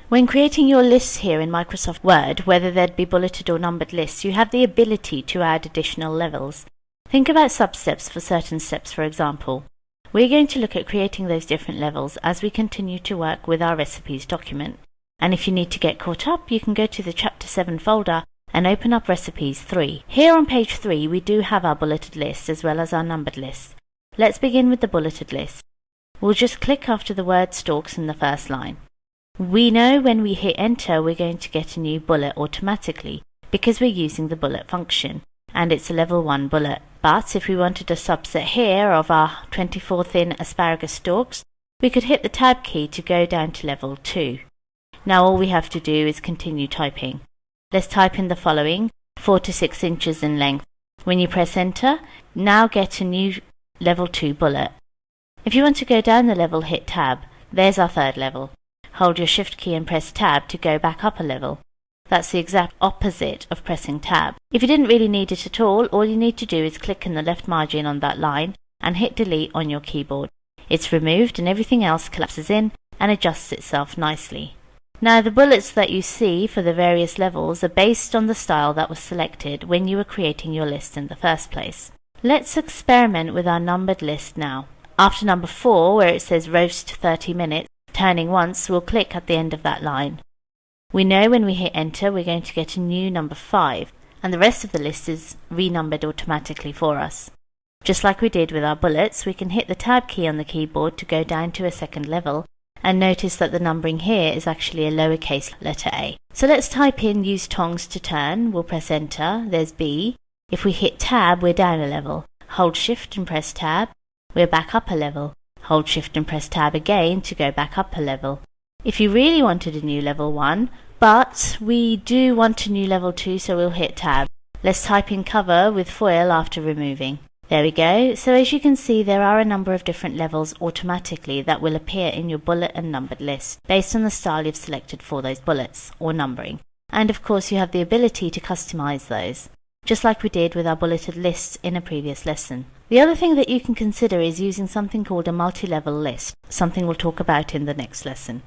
When creating your lists here in Microsoft Word, whether they'd be bulleted or numbered lists, you have the ability to add additional levels. Think about substeps for certain steps, for example. We're going to look at creating those different levels as we continue to work with our recipes document. And if you need to get caught up, you can go to the Chapter 7 folder and open up Recipes 3. Here on page 3 we do have our bulleted list as well as our numbered list. Let's begin with the bulleted list. We'll just click after the word stalks in the first line. We know when we hit enter we're going to get a new bullet automatically because we're using the bullet function, and it's a level 1 bullet. But if we wanted a subset here of our 24 thin asparagus stalks, we could hit the tab key to go down to level 2. Now all we have to do is continue typing. Let's type in the following, 4 to 6 inches in length. When you press enter, now get a new level 2 bullet. If you want to go down the level, hit tab. There's our third level. Hold your shift key and press tab to go back up a level. That's the exact opposite of pressing tab. If you didn't really need it at all you need to do is click in the left margin on that line and hit delete on your keyboard. It's removed and everything else collapses in and adjusts itself nicely. Now the bullets that you see for the various levels are based on the style that was selected when you were creating your list in the first place. Let's experiment with our numbered list now. After number 4, where it says roast 30 minutes, turning once, we'll click at the end of that line. We know when we hit enter we're going to get a new number 5, and the rest of the list is renumbered automatically for us. Just like we did with our bullets, we can hit the tab key on the keyboard to go down to a second level, and notice that the numbering here is actually a lowercase letter a. So let's type in use tongs to turn. We'll press enter. There's B. If we hit tab, we're down a level. Hold shift and press tab. We're back up a level. Hold shift and press tab again to go back up a level. If you really wanted a new level 1, but we do want a new level 2, so we'll hit tab. Let's type in cover with foil after removing. There we go. So as you can see, there are a number of different levels automatically that will appear in your bullet and numbered list based on the style you've selected for those bullets or numbering. And of course you have the ability to customize those, just like we did with our bulleted lists in a previous lesson. The other thing that you can consider is using something called a multi-level list, something we'll talk about in the next lesson.